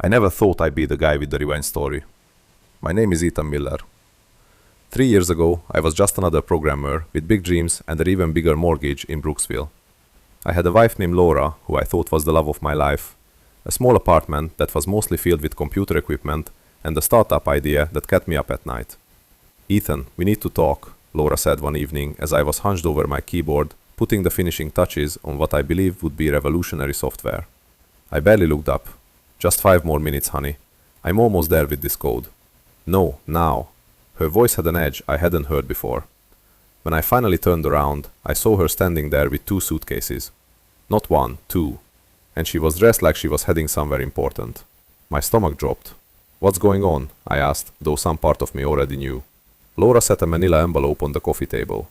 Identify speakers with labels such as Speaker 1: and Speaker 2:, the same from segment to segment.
Speaker 1: I never thought I'd be the guy with the revenge story. My name is Ethan Miller. 3 years ago, I was just another programmer with big dreams and an even bigger mortgage in Brooksville. I had a wife named Laura, who I thought was the love of my life, a small apartment that was mostly filled with computer equipment, and a startup idea that kept me up at night. "Ethan, we need to talk," Laura said one evening as I was hunched over my keyboard, putting the finishing touches on what I believed would be revolutionary software. I barely looked up. "Just 5 more minutes, honey. I'm almost there with this code." "No, now." Her voice had an edge I hadn't heard before. When I finally turned around, I saw her standing there with 2 suitcases. Not 1, 2. And she was dressed like she was heading somewhere important. My stomach dropped. "What's going on?" I asked, though some part of me already knew. Laura set a manila envelope on the coffee table.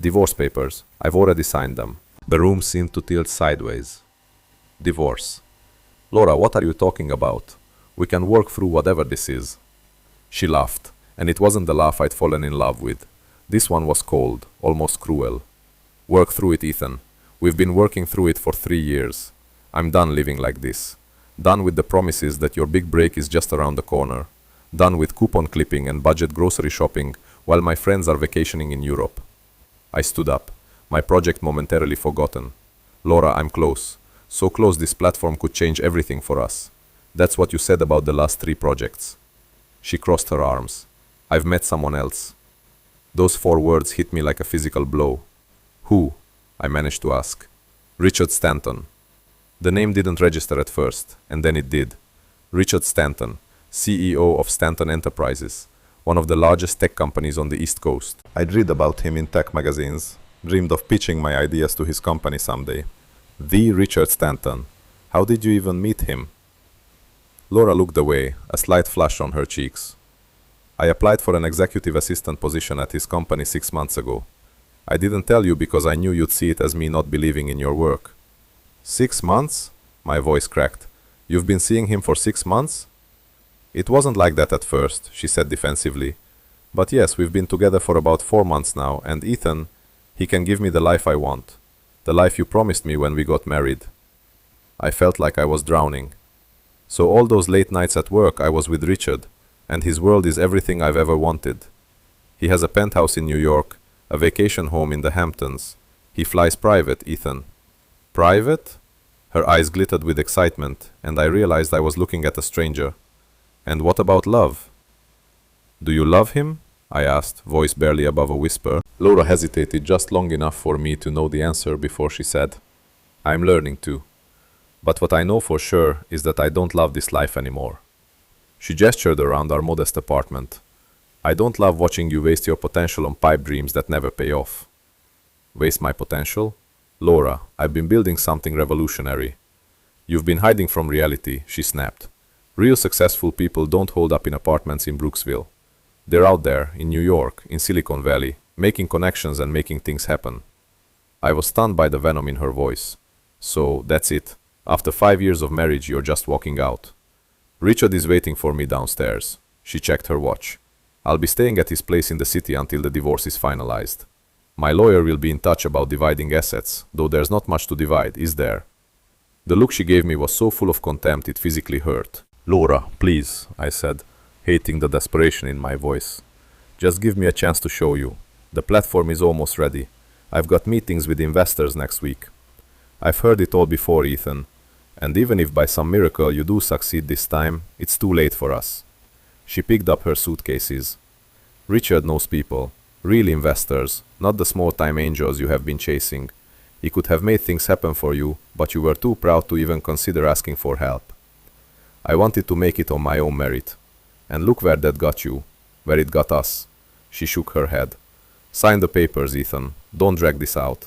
Speaker 1: "Divorce papers. I've already signed them." The room seemed to tilt sideways. "Divorce. Laura, what are you talking about? We can work through whatever this is." She laughed, and it wasn't the laugh I'd fallen in love with. This one was cold, almost cruel. "Work through it, Ethan. We've been working through it for 3 years. I'm done living like this. Done with the promises that your big break is just around the corner. Done with coupon clipping and budget grocery shopping while my friends are vacationing in Europe." I stood up, my project momentarily forgotten. "Laura, I'm close. So close this platform could change everything for us. That's what you said about the last 3 projects." She crossed her arms. "I've met someone else." Those 4 words hit me like a physical blow. "Who?" I managed to ask. "Richard Stanton." The name didn't register at first, and then it did. Richard Stanton, CEO of Stanton Enterprises, one of the largest tech companies on the East Coast. I'd read about him in tech magazines, dreamed of pitching my ideas to his company someday. The Richard Stanton. How did you even meet him? Laura looked away, a slight flush on her cheeks. "I applied for an executive assistant position at his company 6 months ago. I didn't tell you because I knew you'd see it as me not believing in your work." "6 months?" My voice cracked. "You've been seeing him for 6 months?" "It wasn't like that at first," she said defensively. "But yes, we've been together for about 4 months now, and Ethan, he can give me the life I want. The life you promised me when we got married." I felt like I was drowning. So all those late nights at work I was with Richard, and his world is everything I've ever wanted. He has a penthouse in New York, a vacation home in the Hamptons. He flies private, Ethan. "Private?" Her eyes glittered with excitement, and I realized I was looking at a stranger. "And what about love?" "Do you love him?" I asked, voice barely above a whisper. Laura hesitated just long enough for me to know the answer before she said, "I'm learning to. But what I know for sure is that I don't love this life anymore." She gestured around our modest apartment. "I don't love watching you waste your potential on pipe dreams that never pay off." "Waste my potential?" "Laura, I've been building something revolutionary." "You've been hiding from reality," she snapped. "Real successful people don't hold up in apartments in Brooksville. They're out there, in New York, in Silicon Valley, making connections and making things happen." I was stunned by the venom in her voice. "So, that's it. After 5 years of marriage, you're just walking out." "Richard is waiting for me downstairs." She checked her watch. "I'll be staying at his place in the city until the divorce is finalized. My lawyer will be in touch about dividing assets, though there's not much to divide, is there?" The look she gave me was so full of contempt it physically hurt. "Laura, please," I said, hating the desperation in my voice. "Just give me a chance to show you. The platform is almost ready. I've got meetings with investors next week." "I've heard it all before, Ethan. And even if by some miracle you do succeed this time, it's too late for us." She picked up her suitcases. "Richard knows people. Real investors, not the small-time angels you have been chasing. He could have made things happen for you, but you were too proud to even consider asking for help. I wanted to make it on my own merit. And look where that got you, where it got us." She shook her head. "Sign the papers, Ethan. Don't drag this out."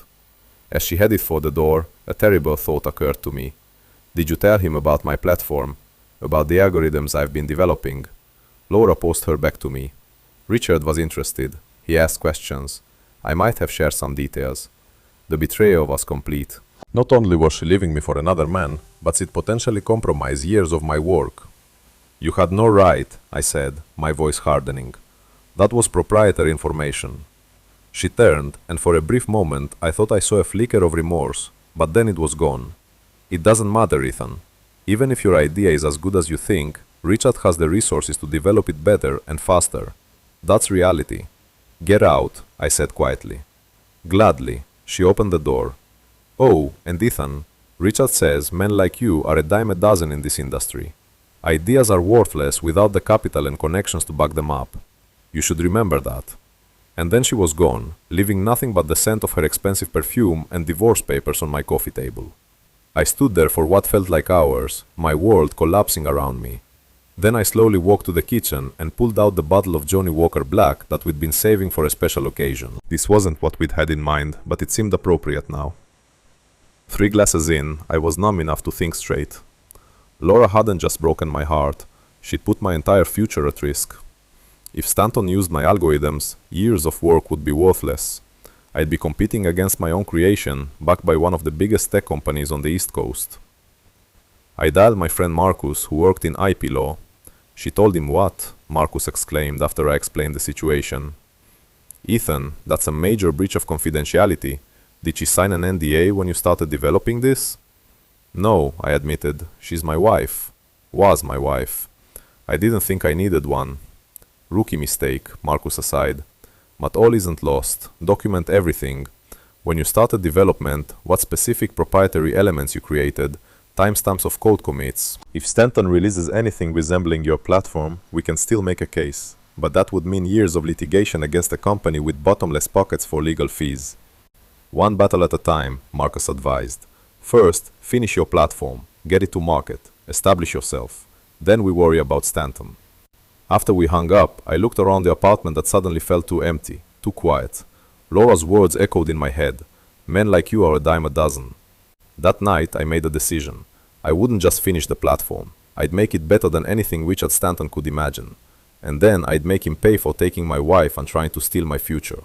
Speaker 1: As she headed for the door, a terrible thought occurred to me. "Did you tell him about my platform? About the algorithms I've been developing?" Laura posed her back to me. Richard was interested. He asked questions. I might have shared some details. The betrayal was complete. Not only was she leaving me for another man, but it potentially compromised years of my work. "You had no right," I said, my voice hardening. "That was proprietary information." She turned, and for a brief moment I thought I saw a flicker of remorse, but then it was gone. "It doesn't matter, Ethan." Even if your idea is as good as you think, Richard has the resources to develop it better and faster. That's reality. Get out, I said quietly. Gladly, she opened the door. Oh, and Ethan, Richard says men like you are a dime a dozen in this industry. Ideas are worthless without the capital and connections to back them up. You should remember that. And then she was gone, leaving nothing but the scent of her expensive perfume and divorce papers on my coffee table. I stood there for what felt like hours, my world collapsing around me. Then I slowly walked to the kitchen and pulled out the bottle of Johnny Walker Black that we'd been saving for a special occasion. This wasn't what we'd had in mind, but it seemed appropriate now. 3 glasses in, I was numb enough to think straight. Laura hadn't just broken my heart, she'd put my entire future at risk. If Stanton used my algorithms, years of work would be worthless. I'd be competing against my own creation, backed by one of the biggest tech companies on the East Coast. I dialed my friend Marcus, who worked in IP law. She told him what? Marcus exclaimed after I explained the situation. Ethan, that's a major breach of confidentiality. Did she sign an NDA when you started developing this? No, I admitted. She's my wife. Was my wife. I didn't think I needed one. Rookie mistake, Marcus aside. But all isn't lost. Document everything. When you started development, what specific proprietary elements you created, timestamps of code commits. If Stanton releases anything resembling your platform, we can still make a case. But that would mean years of litigation against a company with bottomless pockets for legal fees. One battle at a time, Marcus advised. First, finish your platform, get it to market, establish yourself. Then we worry about Stanton. After we hung up, I looked around the apartment that suddenly felt too empty, too quiet. Laura's words echoed in my head. Men like you are a dime a dozen. That night, I made a decision. I wouldn't just finish the platform. I'd make it better than anything Richard Stanton could imagine. And then I'd make him pay for taking my wife and trying to steal my future.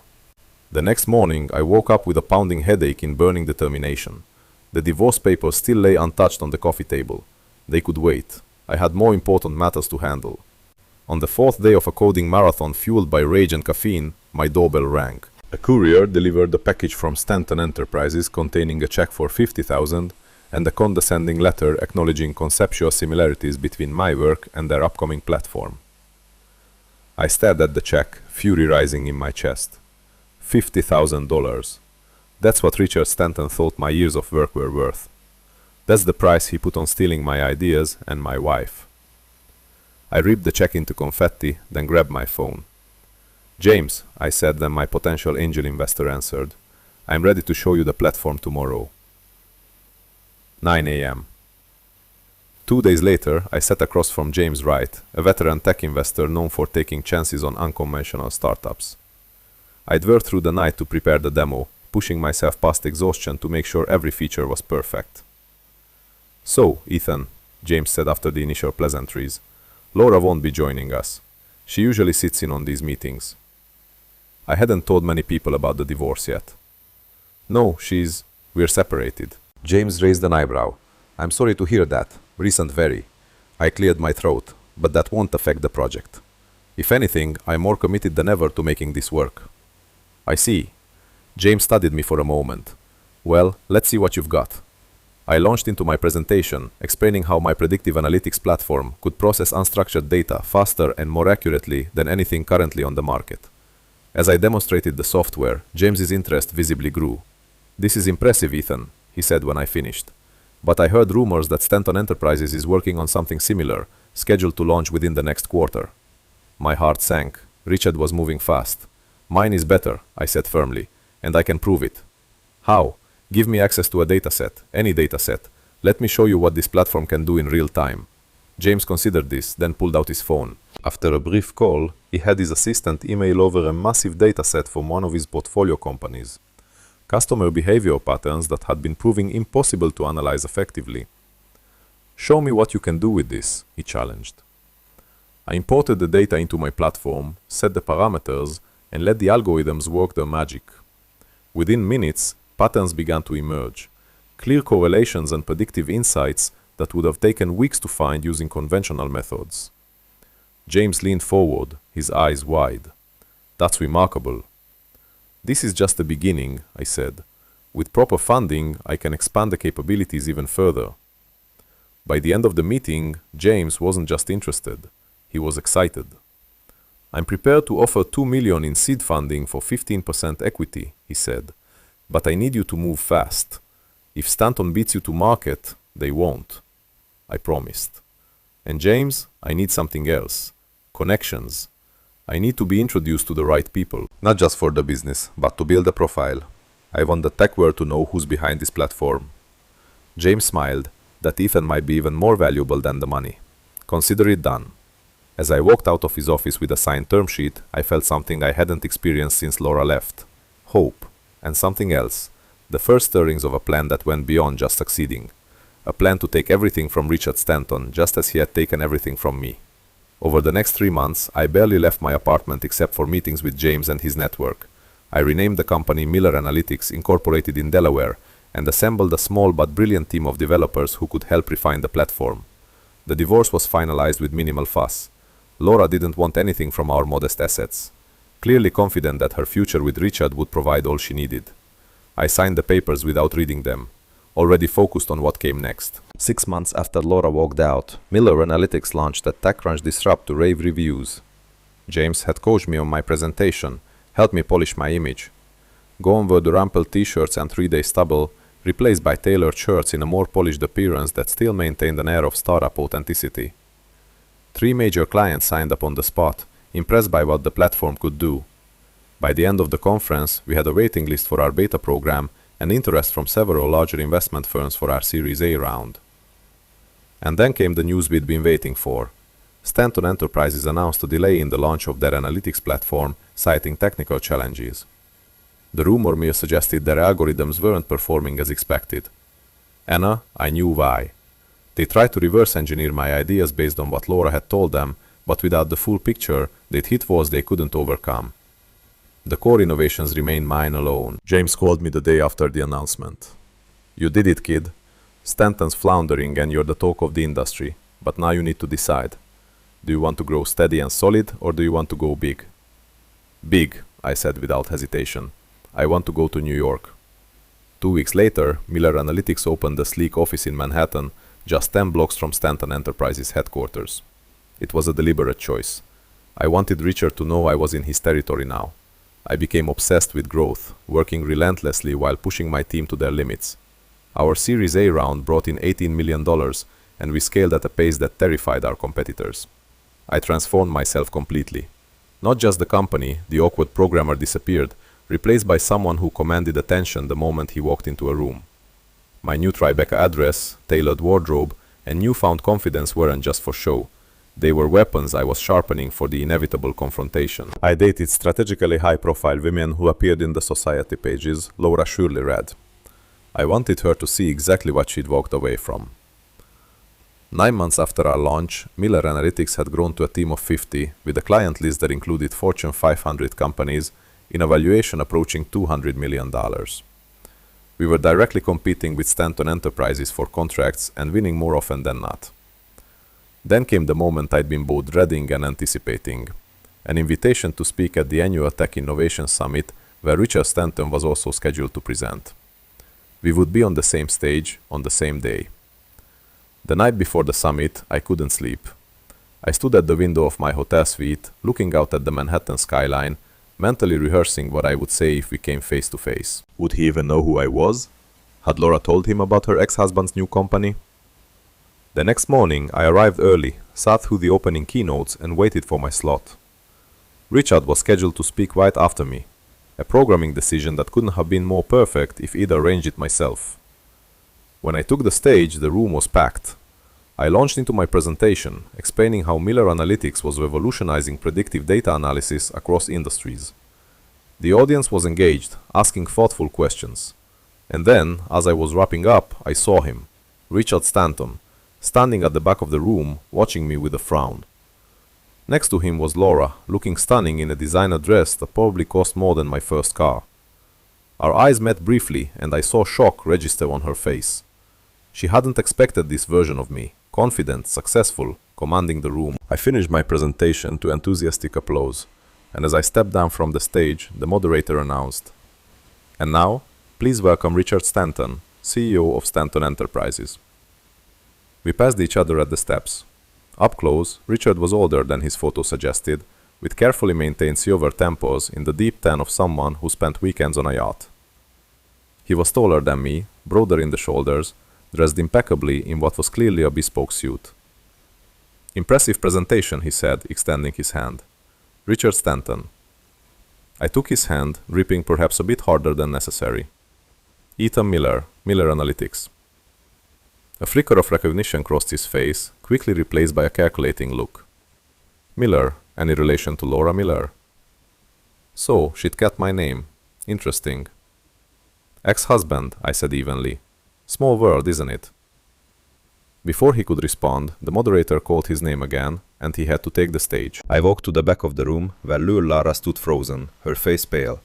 Speaker 1: The next morning, I woke up with a pounding headache in burning determination. The divorce papers still lay untouched on the coffee table. They could wait. I had more important matters to handle. On the 4th day of a coding marathon fueled by rage and caffeine, my doorbell rang. A courier delivered a package from Stanton Enterprises containing a check for $50,000 and a condescending letter acknowledging conceptual similarities between my work and their upcoming platform. I stared at the check, fury rising in my chest. $50,000. That's what Richard Stanton thought my years of work were worth. That's the price he put on stealing my ideas and my wife. I ripped the check into confetti, then grabbed my phone. James, I said when my potential angel investor answered. I'm ready to show you the platform tomorrow. 9 a.m. 2 days later, I sat across from James Wright, a veteran tech investor known for taking chances on unconventional startups. I'd worked through the night to prepare the demo, pushing myself past exhaustion to make sure every feature was perfect. So, Ethan, James said after the initial pleasantries, Laura won't be joining us. She usually sits in on these meetings. I hadn't told many people about the divorce yet. No, we're separated. James raised an eyebrow. I'm sorry to hear that. Recent very. I cleared my throat, but that won't affect the project. If anything, I'm more committed than ever to making this work. I see. James studied me for a moment. Well, let's see what you've got. I launched into my presentation, explaining how my predictive analytics platform could process unstructured data faster and more accurately than anything currently on the market. As I demonstrated the software, James's interest visibly grew. This is impressive, Ethan, he said when I finished. But I heard rumors that Stanton Enterprises is working on something similar, scheduled to launch within the next quarter. My heart sank. Richard was moving fast. Mine is better, I said firmly, and I can prove it. How? Give me access to a dataset, any dataset. Let me show you what this platform can do in real time. James considered this, then pulled out his phone. After a brief call, he had his assistant email over a massive dataset from one of his portfolio companies. Customer behavior patterns that had been proving impossible to analyze effectively. Show me what you can do with this, he challenged. I imported the data into my platform, set the parameters, and let the algorithms work their magic. Within minutes, patterns began to emerge, clear correlations and predictive insights that would have taken weeks to find using conventional methods. James leaned forward, his eyes wide. That's remarkable. This is just the beginning, I said. With proper funding, I can expand the capabilities even further. By the end of the meeting, James wasn't just interested, he was excited. "I'm prepared to offer $2 million in seed funding for 15% equity," he said, "but I need you to move fast. If Stanton beats you to market, they won't." I promised. "And James, I need something else. Connections. I need to be introduced to the right people, not just for the business, but to build a profile. I want the tech world to know who's behind this platform." James smiled, that Ethan might be even more valuable than the money. "Consider it done." As I walked out of his office with a signed term sheet, I felt something I hadn't experienced since Laura left. Hope. And something else. The first stirrings of a plan that went beyond just succeeding. A plan to take everything from Richard Stanton, just as he had taken everything from me. Over the next 3 months, I barely left my apartment except for meetings with James and his network. I renamed the company Miller Analytics, incorporated in Delaware, and assembled a small but brilliant team of developers who could help refine the platform. The divorce was finalized with minimal fuss. Laura didn't want anything from our modest assets, clearly confident that her future with Richard would provide all she needed. I signed the papers without reading them, already focused on what came next. 6 months after Laura walked out, Miller Analytics launched a TechCrunch Disrupt to rave reviews. James had coached me on my presentation, helped me polish my image. Gone were the rumpled t-shirts and 3-day stubble, replaced by tailored shirts in a more polished appearance that still maintained an air of startup authenticity. 3 major clients signed up on the spot, impressed by what the platform could do. By the end of the conference, we had a waiting list for our beta program and interest from several larger investment firms for our Series A round. And then came the news we'd been waiting for. Stanton Enterprises announced a delay in the launch of their analytics platform, citing technical challenges. The rumor mill suggested their algorithms weren't performing as expected. Anna, I knew why. They tried to reverse engineer my ideas based on what Laura had told them, but without the full picture, they'd hit walls they couldn't overcome. The core innovations remained mine alone. James called me the day after the announcement. "You did it, kid. Stanton's floundering and you're the talk of the industry, but now you need to decide. Do you want to grow steady and solid, or do you want to go big?" "Big," I said without hesitation. "I want to go to New York." 2 weeks later, Miller Analytics opened a sleek office in Manhattan, just 10 blocks from Stanton Enterprises headquarters. It was a deliberate choice. I wanted Richard to know I was in his territory now. I became obsessed with growth, working relentlessly while pushing my team to their limits. Our Series A round brought in $18 million, and we scaled at a pace that terrified our competitors. I transformed myself completely. Not just the company, the awkward programmer disappeared, replaced by someone who commanded attention the moment he walked into a room. My new Tribeca address, tailored wardrobe, and newfound confidence weren't just for show. They were weapons I was sharpening for the inevitable confrontation. I dated strategically high-profile women who appeared in the society pages Laura surely read. I wanted her to see exactly what she'd walked away from. 9 months after our launch, Miller Analytics had grown to a team of 50, with a client list that included Fortune 500 companies, in a valuation approaching $200 million. We were directly competing with Stanton Enterprises for contracts and winning more often than not. Then came the moment I'd been both dreading and anticipating. An invitation to speak at the annual Tech Innovation Summit, where Richard Stanton was also scheduled to present. We would be on the same stage, on the same day. The night before the summit, I couldn't sleep. I stood at the window of my hotel suite, looking out at the Manhattan skyline, mentally rehearsing what I would say if we came face to face. Would he even know who I was? Had Laura told him about her ex-husband's new company? The next morning, I arrived early, sat through the opening keynotes, and waited for my slot. Richard was scheduled to speak right after me, a programming decision that couldn't have been more perfect if I'd arranged it myself. When I took the stage, the room was packed. I launched into my presentation, explaining how Miller Analytics was revolutionizing predictive data analysis across industries. The audience was engaged, asking thoughtful questions. And then, as I was wrapping up, I saw him, Richard Stanton, standing at the back of the room, watching me with a frown. Next to him was Laura, looking stunning in a designer dress that probably cost more than my first car. Our eyes met briefly, and I saw shock register on her face. She hadn't expected this version of me. Confident, successful, commanding the room. I finished my presentation to enthusiastic applause, and as I stepped down from the stage, the moderator announced, "And now, please welcome Richard Stanton, CEO of Stanton Enterprises." We passed each other at the steps. Up close, Richard was older than his photo suggested, with carefully maintained silver temples in the deep tan of someone who spent weekends on a yacht. He was taller than me, broader in the shoulders, dressed impeccably in what was clearly a bespoke suit. "Impressive presentation," he said, extending his hand. "Richard Stanton." I took his hand, gripping perhaps a bit harder than necessary. "Ethan Miller, Miller Analytics." A flicker of recognition crossed his face, quickly replaced by a calculating look. "Miller, any relation to Laura Miller?" "So, she'd got my name. Interesting." "Ex-husband," I said evenly. "Small world, isn't it?" Before he could respond, the moderator called his name again, and he had to take the stage. I walked to the back of the room, where Laura stood frozen, her face pale.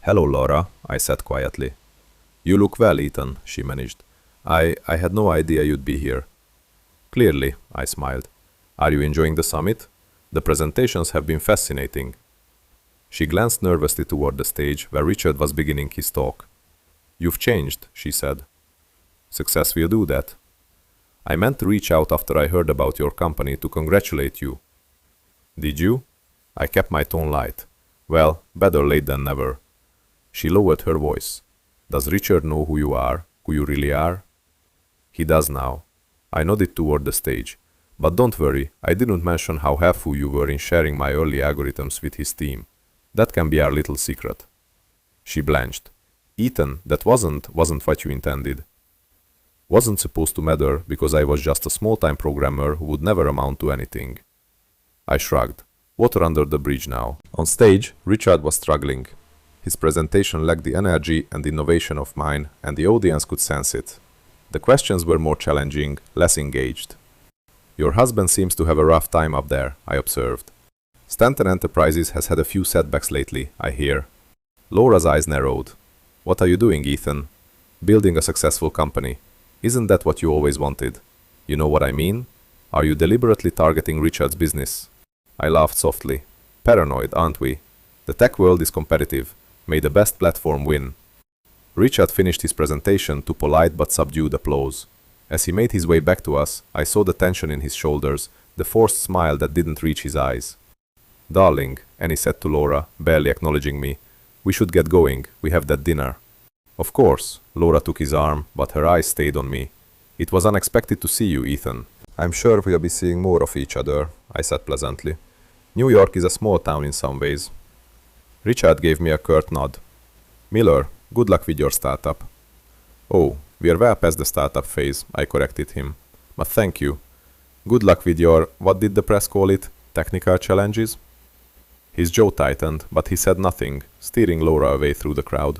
Speaker 1: "Hello, Laura," I said quietly. "You look well, Ethan," she managed. I had no idea you'd be here." "Clearly," I smiled. "Are you enjoying the summit? The presentations have been fascinating." She glanced nervously toward the stage, where Richard was beginning his talk. "You've changed," she said. "Success will do that." "I meant to reach out after I heard about your company to congratulate you." "Did you?" I kept my tone light. "Well, better late than never." She lowered her voice. "Does Richard know who you are, who you really are?" "He does now." I nodded toward the stage. "But don't worry, I didn't mention how helpful you were in sharing my early algorithms with his team. That can be our little secret." She blanched. "Ethan, that wasn't what you intended." "Wasn't supposed to matter because I was just a small-time programmer who would never amount to anything." I shrugged. Water under the bridge now. On stage, Richard was struggling. His presentation lacked the energy and innovation of mine, and the audience could sense it. The questions were more challenging, less engaged. "Your husband seems to have a rough time up there," I observed. "Stanton Enterprises has had a few setbacks lately, I hear." Laura's eyes narrowed. "What are you doing, Ethan?" "Building a successful company. Isn't that what you always wanted? You know what I mean? Are you deliberately targeting Richard's business?" I laughed softly. "Paranoid, aren't we? The tech world is competitive. May the best platform win." Richard finished his presentation to polite but subdued applause. As he made his way back to us, I saw the tension in his shoulders, the forced smile that didn't reach his eyes. "Darling," Annie said to Laura, barely acknowledging me, "we should get going. We have that dinner." "Of course." Laura took his arm, but her eyes stayed on me. "It was unexpected to see you, Ethan." "I'm sure we'll be seeing more of each other," I said pleasantly. "New York is a small town in some ways." Richard gave me a curt nod. "Miller, good luck with your startup." "Oh, we are well past the startup phase," I corrected him. "But thank you. Good luck with your, what did the press call it, technical challenges?" His jaw tightened, but he said nothing, steering Laura away through the crowd.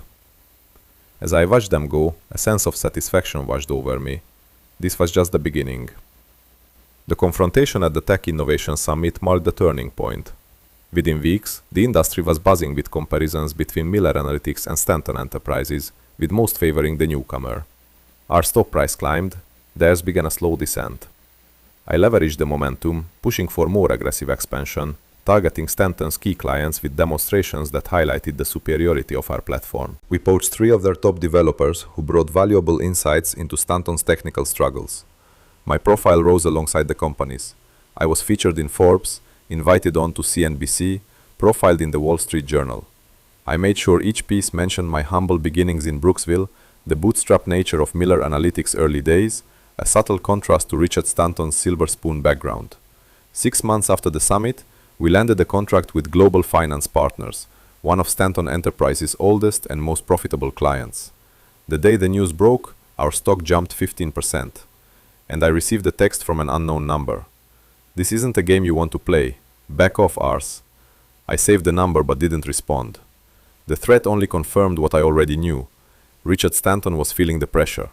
Speaker 1: As I watched them go, a sense of satisfaction washed over me. This was just the beginning. The confrontation at the Tech Innovation Summit marked the turning point. Within weeks, the industry was buzzing with comparisons between Miller Analytics and Stanton Enterprises, with most favoring the newcomer. Our stock price climbed, theirs began a slow descent. I leveraged the momentum, pushing for more aggressive expansion, targeting Stanton's key clients with demonstrations that highlighted the superiority of our platform. We poached 3 of their top developers who brought valuable insights into Stanton's technical struggles. My profile rose alongside the companies. I was featured in Forbes, invited on to CNBC, profiled in the Wall Street Journal. I made sure each piece mentioned my humble beginnings in Brooksville, the bootstrap nature of Miller Analytics' early days, a subtle contrast to Richard Stanton's silver spoon background. 6 months after the summit, we landed a contract with Global Finance Partners, one of Stanton Enterprises' oldest and most profitable clients. The day the news broke, our stock jumped 15%, and I received a text from an unknown number. "This isn't a game you want to play. Back off, Ars." I saved the number but didn't respond. The threat only confirmed what I already knew. Richard Stanton was feeling the pressure.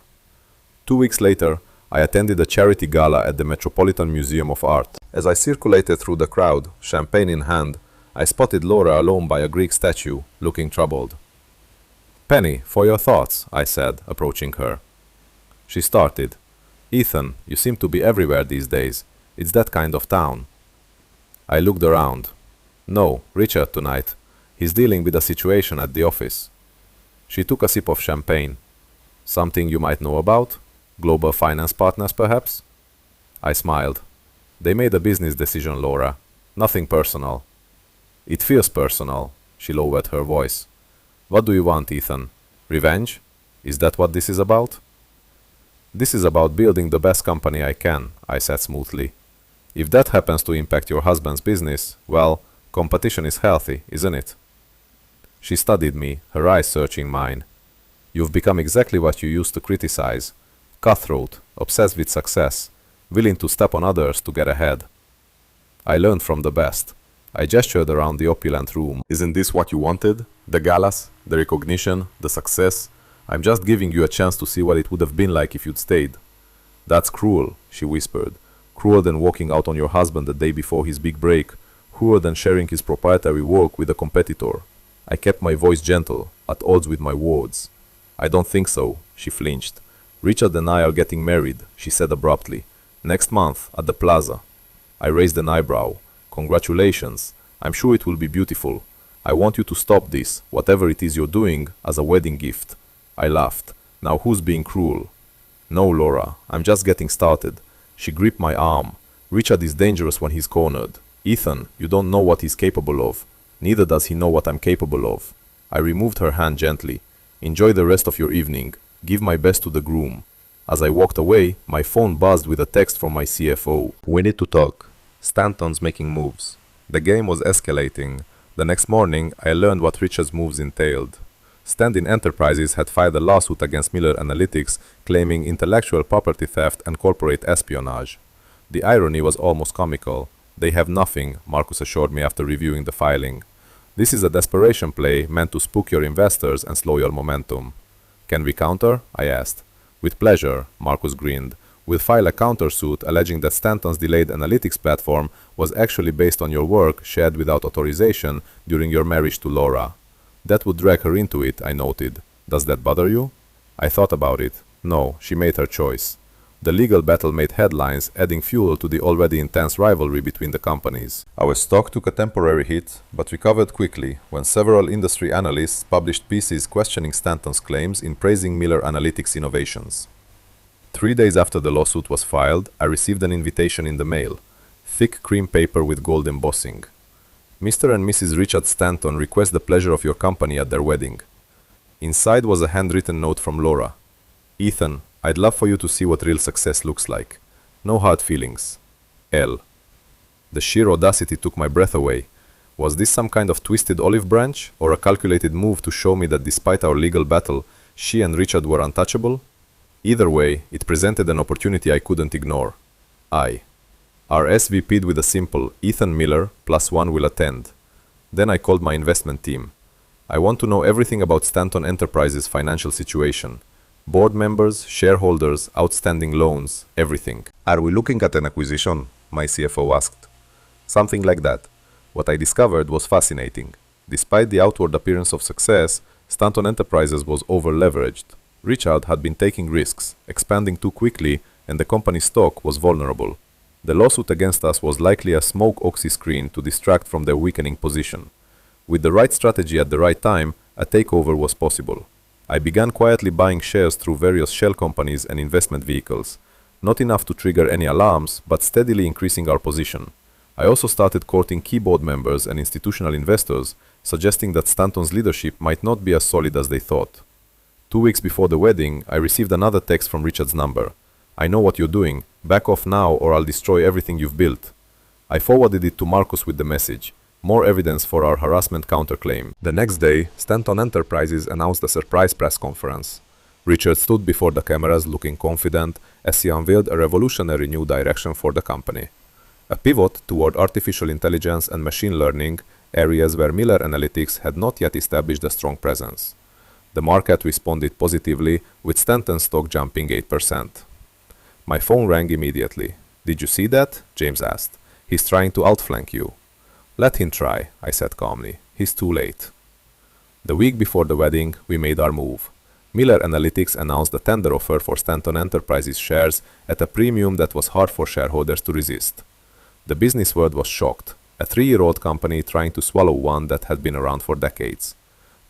Speaker 1: 2 weeks later, I attended a charity gala at the Metropolitan Museum of Art. As I circulated through the crowd, champagne in hand, I spotted Laura alone by a Greek statue, looking troubled. "Penny, for your thoughts," I said, approaching her. She started. "Ethan, you seem to be everywhere these days. It's that kind of town." I looked around. "No, Richard tonight. He's dealing with a situation at the office." She took a sip of champagne. "Something you might know about? Global Finance Partners, perhaps?" I smiled. They made a business decision, Laura. Nothing personal. It feels personal, she lowered her voice. What do you want, Ethan? Revenge? Is that what this is about? This is about building the best company I can, I said smoothly. If that happens to impact your husband's business, well, competition is healthy, isn't it? She studied me, her eyes searching mine. You've become exactly what you used to criticize. Cutthroat, obsessed with success, willing to step on others to get ahead. I learned from the best. I gestured around the opulent room. Isn't this what you wanted? The galas, the recognition, the success? I'm just giving you a chance to see what it would have been like if you'd stayed. That's cruel, she whispered. Crueler than walking out on your husband the day before his big break. Crueler than sharing his proprietary work with a competitor. I kept my voice gentle, at odds with my words. I don't think so, she flinched. Richard and I are getting married, she said abruptly. Next month, at the plaza. I raised an eyebrow. Congratulations. I'm sure it will be beautiful. I want you to stop this, whatever it is you're doing, as a wedding gift. I laughed. Now who's being cruel? No, Laura, I'm just getting started. She gripped my arm. Richard is dangerous when he's cornered. Ethan, you don't know what he's capable of. Neither does he know what I'm capable of. I removed her hand gently. Enjoy the rest of your evening. Give my best to the groom. As I walked away, my phone buzzed with a text from my CFO. We need to talk. Stanton's making moves. The game was escalating. The next morning, I learned what Richard's moves entailed. Stanton Enterprises had filed a lawsuit against Miller Analytics, claiming intellectual property theft and corporate espionage. The irony was almost comical. They have nothing, Marcus assured me after reviewing the filing. This is a desperation play meant to spook your investors and slow your momentum. Can we counter? I asked. With pleasure, Marcus grinned. We'll file a countersuit alleging that Stanton's delayed analytics platform was actually based on your work shared without authorization during your marriage to Laura. That would drag her into it, I noted. Does that bother you? I thought about it. No, she made her choice. The legal battle made headlines, adding fuel to the already intense rivalry between the companies. Our stock took a temporary hit, but recovered quickly when several industry analysts published pieces questioning Stanton's claims in praising Miller Analytics' innovations. 3 days after the lawsuit was filed, I received an invitation in the mail. Thick cream paper with gold embossing. Mr. and Mrs. Richard Stanton request the pleasure of your company at their wedding. Inside was a handwritten note from Laura. Ethan, I'd love for you to see what real success looks like. No hard feelings. L. The sheer audacity took my breath away. Was this some kind of twisted olive branch, or a calculated move to show me that despite our legal battle, she and Richard were untouchable? Either way, it presented an opportunity I couldn't ignore. I. RSVP'd with a simple Ethan Miller +1 will attend. Then I called my investment team. I want to know everything about Stanton Enterprises' financial situation. Board members, shareholders, outstanding loans, everything. Are we looking at an acquisition? My CFO asked. Something like that. What I discovered was fascinating. Despite the outward appearance of success, Stanton Enterprises was over-leveraged. Richard had been taking risks, expanding too quickly, and the company's stock was vulnerable. The lawsuit against us was likely a smoke oxyscreen to distract from their weakening position. With the right strategy at the right time, a takeover was possible. I began quietly buying shares through various shell companies and investment vehicles. Not enough to trigger any alarms, but steadily increasing our position. I also started courting key board members and institutional investors, suggesting that Stanton's leadership might not be as solid as they thought. 2 weeks before the wedding, I received another text from Richard's number. I know what you're doing. Back off now or I'll destroy everything you've built. I forwarded it to Marcus with the message. More evidence for our harassment counterclaim. The next day, Stanton Enterprises announced a surprise press conference. Richard stood before the cameras looking confident as he unveiled a revolutionary new direction for the company. A pivot toward artificial intelligence and machine learning, areas where Miller Analytics had not yet established a strong presence. The market responded positively, with Stanton's stock jumping 8%. My phone rang immediately. Did you see that? James asked. He's trying to outflank you. Let him try, I said calmly. He's too late. The week before the wedding, we made our move. Miller Analytics announced a tender offer for Stanton Enterprises shares at a premium that was hard for shareholders to resist. The business world was shocked. A 3-year-old company trying to swallow one that had been around for decades.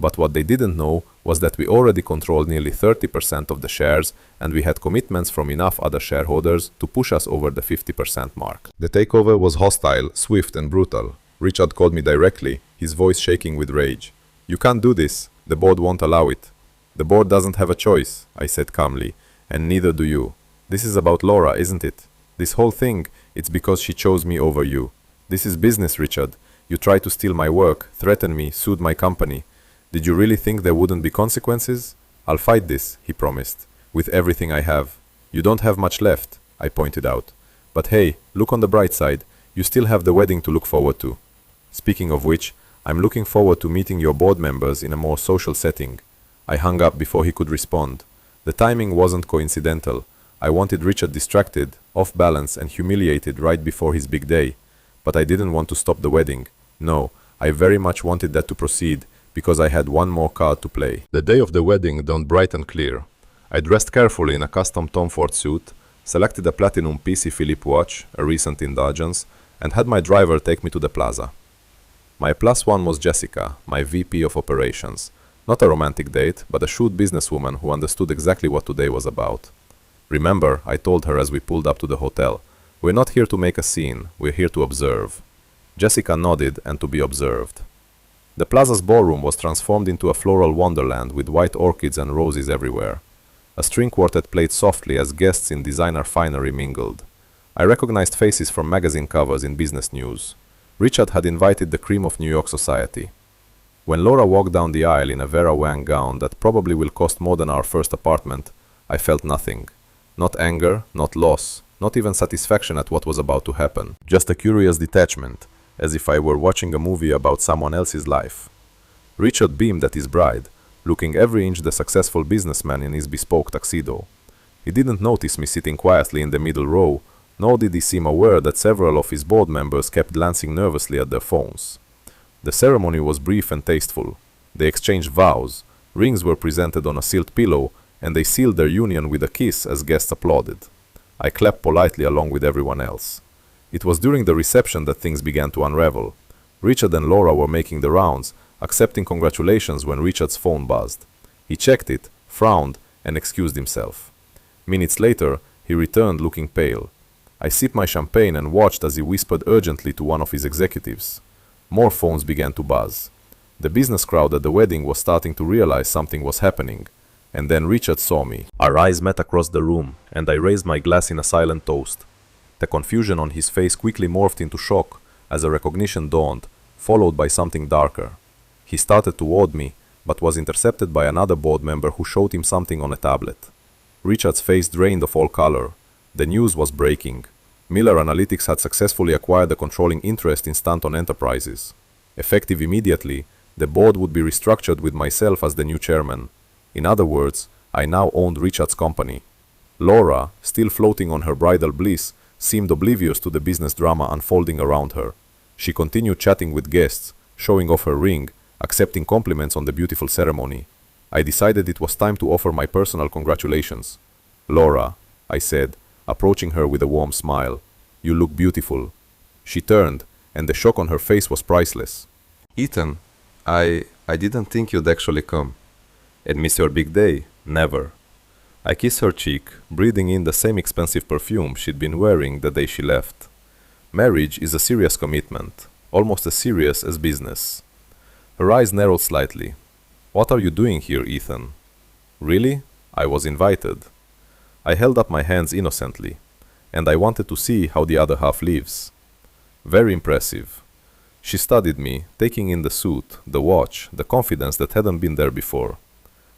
Speaker 1: But what they didn't know was that we already controlled nearly 30% of the shares, and we had commitments from enough other shareholders to push us over the 50% mark. The takeover was hostile, swift, and brutal. Richard called me directly, his voice shaking with rage. "You can't do this. The board won't allow it." "The board doesn't have a choice," I said calmly, "and neither do you. This is about Laura, isn't it? This whole thing, it's because she chose me over you. This is business, Richard. You tried to steal my work, threatened me, sued my company. Did you really think there wouldn't be consequences? I'll fight this," he promised, "with everything I have." "You don't have much left," I pointed out. "But hey, look on the bright side. You still have the wedding to look forward to. Speaking of which, I'm looking forward to meeting your board members in a more social setting." I hung up before he could respond. The timing wasn't coincidental. I wanted Richard distracted, off balance, and humiliated right before his big day. But I didn't want to stop the wedding. No, I very much wanted that to proceed, because I had one more card to play. The day of the wedding dawned bright and clear. I dressed carefully in a custom Tom Ford suit, selected a platinum PC Philip watch, a recent indulgence, and had my driver take me to the plaza. My plus one was Jessica, my VP of operations. Not a romantic date, but a shrewd businesswoman who understood exactly what today was about. "Remember," I told her as we pulled up to the hotel, "we're not here to make a scene, we're here to observe." Jessica nodded, and to be observed. The plaza's ballroom was transformed into a floral wonderland with white orchids and roses everywhere. A string quartet played softly as guests in designer finery mingled. I recognized faces from magazine covers in business news. Richard had invited the cream of New York society. When Laura walked down the aisle in a Vera Wang gown that probably will cost more than our first apartment, I felt nothing. Not anger, not loss, not even satisfaction at what was about to happen. Just a curious detachment, as if I were watching a movie about someone else's life. Richard beamed at his bride, looking every inch the successful businessman in his bespoke tuxedo. He didn't notice me sitting quietly in the middle row, nor did he seem aware that several of his board members kept glancing nervously at their phones. The ceremony was brief and tasteful. They exchanged vows, rings were presented on a sealed pillow, and they sealed their union with a kiss as guests applauded. I clapped politely along with everyone else. It was during the reception that things began to unravel. Richard and Laura were making the rounds, accepting congratulations when Richard's phone buzzed. He checked it, frowned, and excused himself. Minutes later, he returned looking pale. I sipped my champagne and watched as he whispered urgently to one of his executives. More phones began to buzz. The business crowd at the wedding was starting to realize something was happening. And then Richard saw me. Our eyes met across the room, and I raised my glass in a silent toast. The confusion on his face quickly morphed into shock as a recognition dawned, followed by something darker. He started toward me, but was intercepted by another board member who showed him something on a tablet. Richard's face drained of all color. The news was breaking. Miller Analytics had successfully acquired a controlling interest in Stanton Enterprises. Effective immediately, the board would be restructured with myself as the new chairman. In other words, I now owned Richard's company. Laura, still floating on her bridal bliss, seemed oblivious to the business drama unfolding around her. She continued chatting with guests, showing off her ring, accepting compliments on the beautiful ceremony. I decided it was time to offer my personal congratulations. "Laura," I said, approaching her with a warm smile, "you look beautiful." She turned, and the shock on her face was priceless. "Ethan, I didn't think you'd actually come." "And miss your big day? Never." I kissed her cheek, breathing in the same expensive perfume she'd been wearing the day she left. Marriage is a serious commitment, almost as serious as business. Her eyes narrowed slightly. "What are you doing here, Ethan?" "Really? I was invited." I held up my hands innocently, and I wanted to see how the other half lives. Very impressive. She studied me, taking in the suit, the watch, the confidence that hadn't been there before.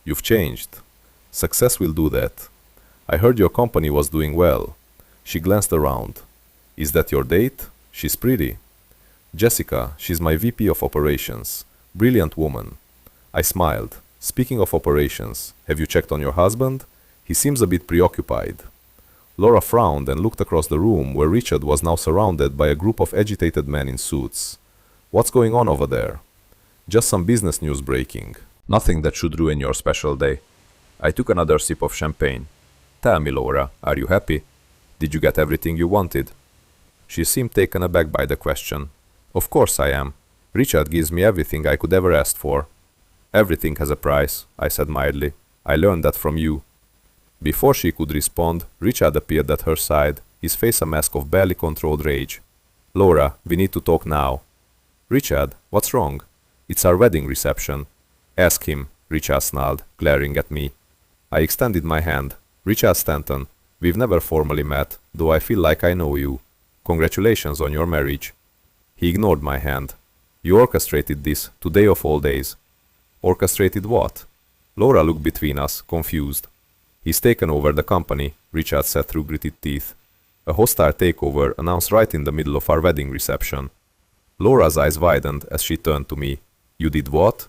Speaker 1: "You've changed. Success will do that. I heard your company was doing well." She glanced around. "Is that your date? She's pretty." "Jessica, she's my VP of operations. Brilliant woman." I smiled. "Speaking of operations, have you checked on your husband? He seems a bit preoccupied." Laura frowned and looked across the room where Richard was now surrounded by a group of agitated men in suits. "What's going on over there?" "Just some business news breaking. Nothing that should ruin your special day." I took another sip of champagne. "Tell me, Laura, are you happy? Did you get everything you wanted?" She seemed taken aback by the question. "Of course I am. Richard gives me everything I could ever ask for." Everything has a price, I said mildly. I learned that from you. Before she could respond, Richard appeared at her side, his face a mask of barely controlled rage. Laura, we need to talk now. Richard, what's wrong? It's our wedding reception. Ask him, Richard snarled, glaring at me. I extended my hand. Richard Stanton, we've never formally met, though I feel like I know you. Congratulations on your marriage. He ignored my hand. You orchestrated this, today of all days. Orchestrated what? Laura looked between us, confused. He's taken over the company, Richard said through gritted teeth. A hostile takeover announced right in the middle of our wedding reception. Laura's eyes widened as she turned to me. You did what?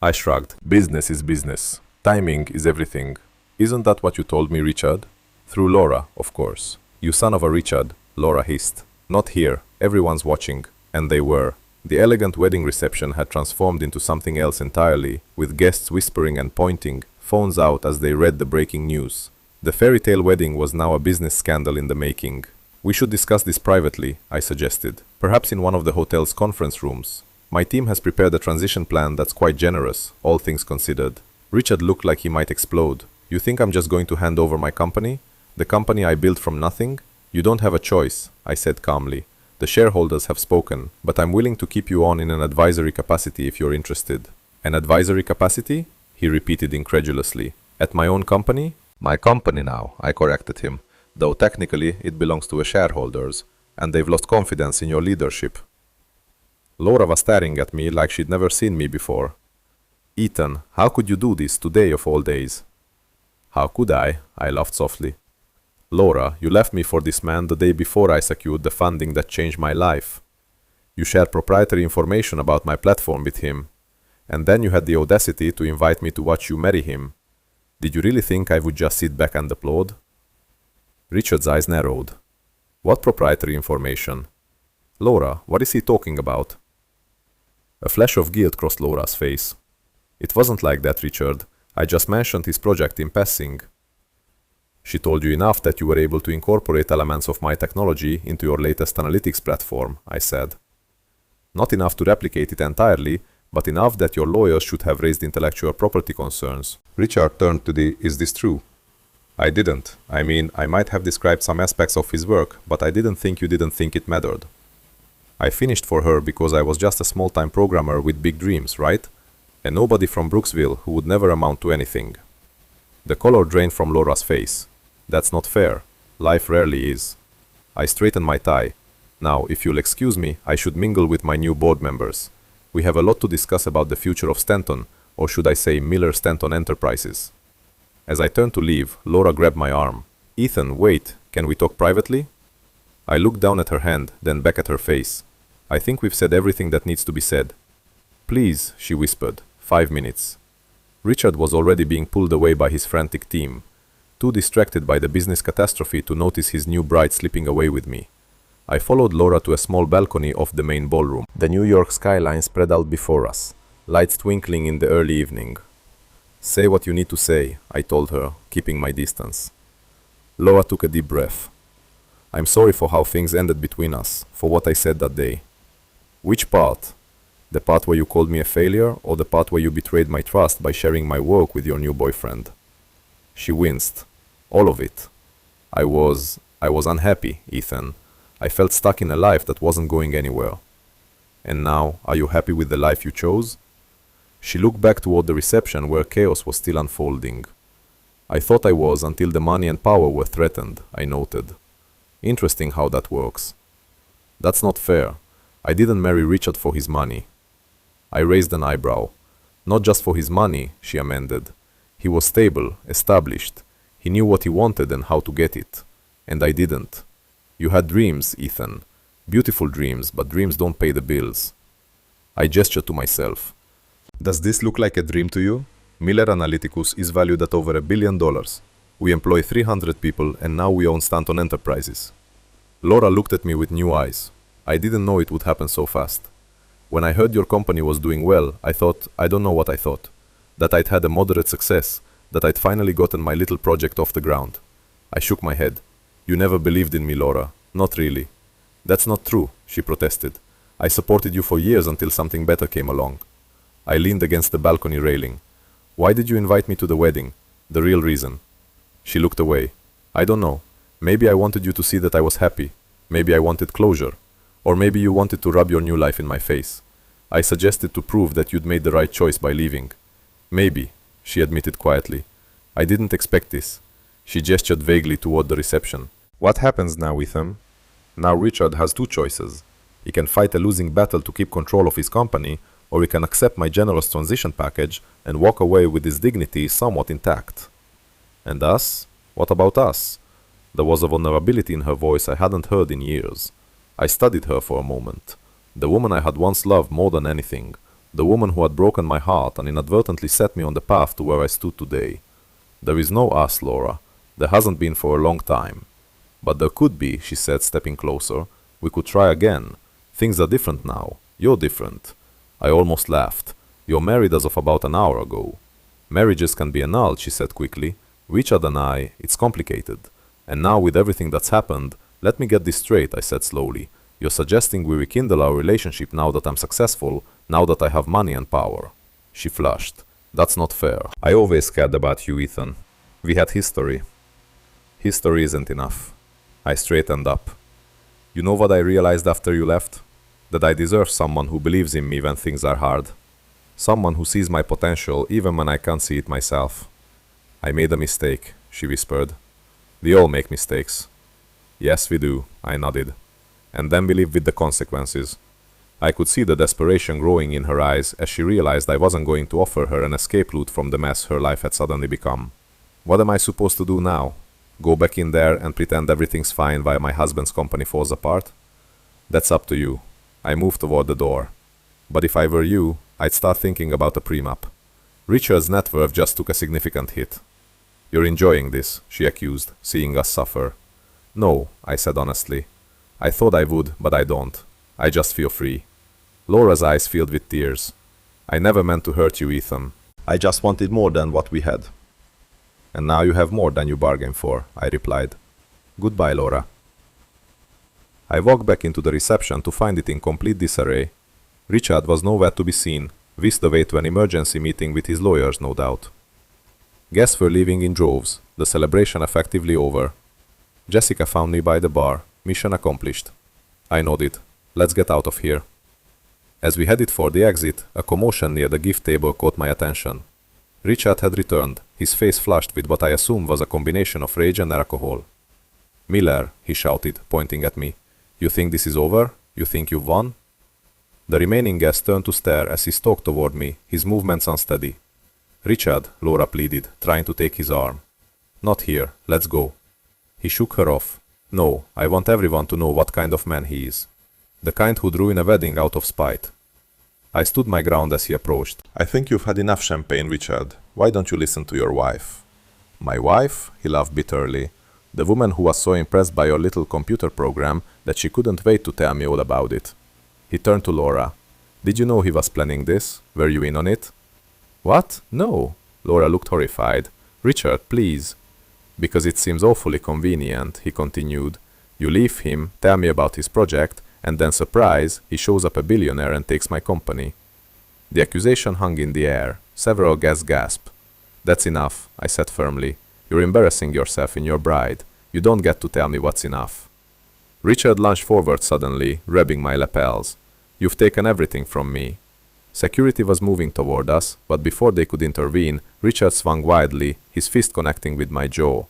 Speaker 1: I shrugged. Business is business. Timing is everything. Isn't that what you told me, Richard? Through Laura, of course. You son of a Richard, Laura hissed. Not here. Everyone's watching. And they were. The elegant wedding reception had transformed into something else entirely, with guests whispering and pointing, phones out as they read the breaking news. The fairy tale wedding was now a business scandal in the making. We should discuss this privately, I suggested. Perhaps in one of the hotel's conference rooms. My team has prepared a transition plan that's quite generous, all things considered. Richard looked like he might explode. You think I'm just going to hand over my company? The company I built from nothing? You don't have a choice, I said calmly. The shareholders have spoken, but I'm willing to keep you on in an advisory capacity if you're interested. An advisory capacity? He repeated incredulously. At my own company? My company now, I corrected him, though technically it belongs to the shareholders, and they've lost confidence in your leadership. Laura was staring at me like she'd never seen me before. Ethan, how could you do this today of all days? How could I? I laughed softly. Laura, you left me for this man the day before I secured the funding that changed my life. You shared proprietary information about my platform with him, and then you had the audacity to invite me to watch you marry him. Did you really think I would just sit back and applaud? Richard's eyes narrowed. What proprietary information? Laura, what is he talking about? A flash of guilt crossed Laura's face. It wasn't like that, Richard. I just mentioned his project in passing. She told you enough that you were able to incorporate elements of my technology into your latest analytics platform, I said. Not enough to replicate it entirely, but enough that your lawyers should have raised intellectual property concerns. Richard turned to the, is this true? I didn't. I mean, I might have described some aspects of his work, but I didn't think you didn't think it mattered. I finished for her because I was just a small-time programmer with big dreams, right? And nobody from Brooksville who would never amount to anything. The color drained from Laura's face. That's not fair. Life rarely is. I straightened my tie. Now, if you'll excuse me, I should mingle with my new board members. We have a lot to discuss about the future of Stanton, or should I say Miller Stanton Enterprises. As I turned to leave, Laura grabbed my arm. Ethan, wait, can we talk privately? I looked down at her hand, then back at her face. I think we've said everything that needs to be said. Please, she whispered. 5 minutes. Richard was already being pulled away by his frantic team, too distracted by the business catastrophe to notice his new bride slipping away with me. I followed Laura to a small balcony off the main ballroom. The New York skyline spread out before us, lights twinkling in the early evening. Say what you need to say, I told her, keeping my distance. Laura took a deep breath. I'm sorry for how things ended between us, for what I said that day. Which part? The part where you called me a failure, or the part where you betrayed my trust by sharing my work with your new boyfriend? She winced. All of it. I was unhappy, Ethan. I felt stuck in a life that wasn't going anywhere. And now, are you happy with the life you chose? She looked back toward the reception where chaos was still unfolding. I thought I was until the money and power were threatened, I noted. Interesting how that works. That's not fair. I didn't marry Richard for his money. I raised an eyebrow. Not just for his money, she amended. He was stable, established. He knew what he wanted and how to get it. And I didn't. You had dreams, Ethan. Beautiful dreams, but dreams don't pay the bills. I gestured to myself. Does this look like a dream to you? Miller Analyticus is valued at over $1 billion. We employ 300 people and now we own Stanton Enterprises. Laura looked at me with new eyes. I didn't know it would happen so fast. When I heard your company was doing well, I thought, I don't know what I thought. That I'd had a moderate success, that I'd finally gotten my little project off the ground. I shook my head. You never believed in me, Laura. Not really. That's not true, she protested. I supported you for years until something better came along. I leaned against the balcony railing. Why did you invite me to the wedding? The real reason. She looked away. I don't know. Maybe I wanted you to see that I was happy. Maybe I wanted closure. Or maybe you wanted to rub your new life in my face. I suggested to prove that you'd made the right choice by leaving. Maybe, she admitted quietly. I didn't expect this. She gestured vaguely toward the reception. What happens now with him? Now Richard has two choices. He can fight a losing battle to keep control of his company, or he can accept my generous transition package and walk away with his dignity somewhat intact. And us? What about us? There was a vulnerability in her voice I hadn't heard in years. I studied her for a moment. The woman I had once loved more than anything. The woman who had broken my heart and inadvertently set me on the path to where I stood today. There is no us, Laura. There hasn't been for a long time. But there could be, she said, stepping closer. We could try again. Things are different now. You're different. I almost laughed. You're married as of about an hour ago. Marriages can be annulled, she said quickly. Richard and I, it's complicated. And now with everything that's happened, let me get this straight, I said slowly. You're suggesting we rekindle our relationship now that I'm successful, now that I have money and power. She flushed. That's not fair. I always cared about you, Ethan. We had history. History isn't enough. I straightened up. You know what I realized after you left? That I deserve someone who believes in me when things are hard. Someone who sees my potential even when I can't see it myself. I made a mistake, she whispered. We all make mistakes. Yes, we do, I nodded. And then we live with the consequences. I could see the desperation growing in her eyes as she realized I wasn't going to offer her an escape route from the mess her life had suddenly become. What am I supposed to do now? Go back in there and pretend everything's fine while my husband's company falls apart? That's up to you. I moved toward the door. But if I were you, I'd start thinking about a prenup. Richard's net worth just took a significant hit. You're enjoying this, she accused, seeing us suffer. No, I said honestly. I thought I would, but I don't. I just feel free. Laura's eyes filled with tears. I never meant to hurt you, Ethan. I just wanted more than what we had. And now you have more than you bargained for, I replied. Goodbye, Laura. I walked back into the reception to find it in complete disarray. Richard was nowhere to be seen, whisked away to an emergency meeting with his lawyers, no doubt. Guests were leaving in droves, the celebration effectively over. Jessica found me by the bar. Mission accomplished. I nodded. Let's get out of here. As we headed for the exit, a commotion near the gift table caught my attention. Richard had returned, his face flushed with what I assumed was a combination of rage and alcohol. Miller, he shouted, pointing at me. You think this is over? You think you've won? The remaining guest turned to stare as he stalked toward me, his movements unsteady. Richard, Laura pleaded, trying to take his arm. Not here, let's go. He shook her off. No, I want everyone to know what kind of man he is. The kind who'd ruin a wedding out of spite. I stood my ground as he approached. I think you've had enough champagne, Richard. Why don't you listen to your wife? My wife? He laughed bitterly. The woman who was so impressed by your little computer program that she couldn't wait to tell me all about it. He turned to Laura. Did you know he was planning this? Were you in on it? What? No. Laura looked horrified. Richard, please. Because it seems awfully convenient, he continued. You leave him, tell me about his project, and then surprise, he shows up a billionaire and takes my company. The accusation hung in the air. Several guests gasped. That's enough, I said firmly. You're embarrassing yourself in your bride. You don't get to tell me what's enough. Richard lunged forward suddenly, grabbing my lapels. You've taken everything from me. Security was moving toward us, but before they could intervene, Richard swung wildly, his fist connecting with my jaw.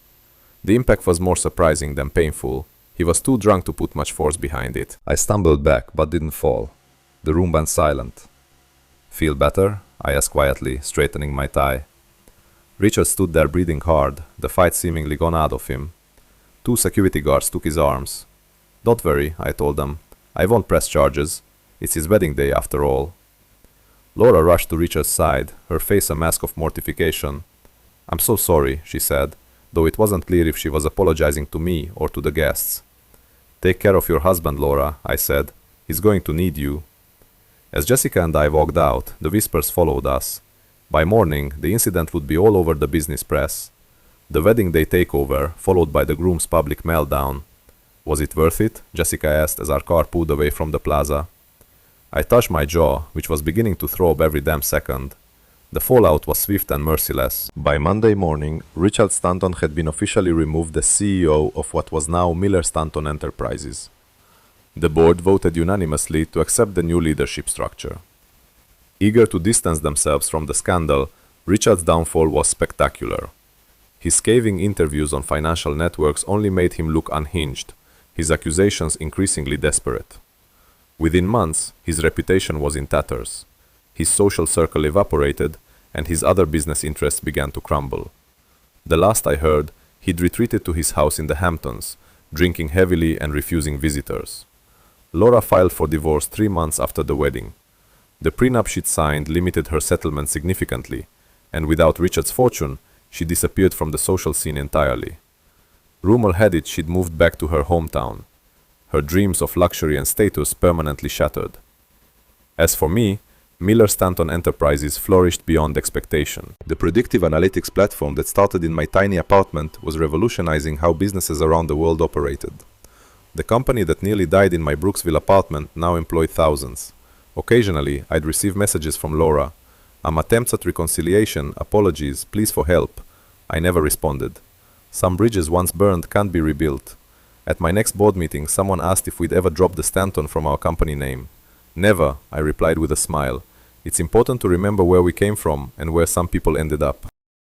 Speaker 1: The impact was more surprising than painful. He was too drunk to put much force behind it. I stumbled back, but didn't fall. The room went silent. Feel better? I asked quietly, straightening my tie. Richard stood there breathing hard, the fight seemingly gone out of him. 2 security guards took his arms. Don't worry, I told them. I won't press charges. It's his wedding day after all. Laura rushed to Richard's side, her face a mask of mortification. I'm so sorry, she said, though it wasn't clear if she was apologizing to me or to the guests. Take care of your husband, Laura, I said. He's going to need you. As Jessica and I walked out, the whispers followed us. By morning, the incident would be all over the business press. The wedding day takeover, followed by the groom's public meltdown. Was it worth it? Jessica asked as our car pulled away from the plaza. I touched my jaw, which was beginning to throb every damn second. The fallout was swift and merciless. By Monday morning, Richard Stanton had been officially removed as CEO of what was now Miller Stanton Enterprises. The board voted unanimously to accept the new leadership structure. Eager to distance themselves from the scandal, Richard's downfall was spectacular. His scathing interviews on financial networks only made him look unhinged, his accusations increasingly desperate. Within months, his reputation was in tatters. His social circle evaporated, and his other business interests began to crumble. The last I heard, he'd retreated to his house in the Hamptons, drinking heavily and refusing visitors. Laura filed for divorce 3 months after the wedding. The prenup she'd signed limited her settlement significantly, and without Richard's fortune, she disappeared from the social scene entirely. Rumor had it she'd moved back to her hometown. Her dreams of luxury and status permanently shattered. As for me, Miller Stanton Enterprises flourished beyond expectation. The predictive analytics platform that started in my tiny apartment was revolutionizing how businesses around the world operated. The company that nearly died in my Brooksville apartment now employed thousands. Occasionally, I'd receive messages from Laura. Attempts at reconciliation, apologies, pleas for help. I never responded. Some bridges once burned can't be rebuilt. At my next board meeting, someone asked if we'd ever dropped the Stanton from our company name. Never, I replied with a smile. It's important to remember where we came from and where some people ended up.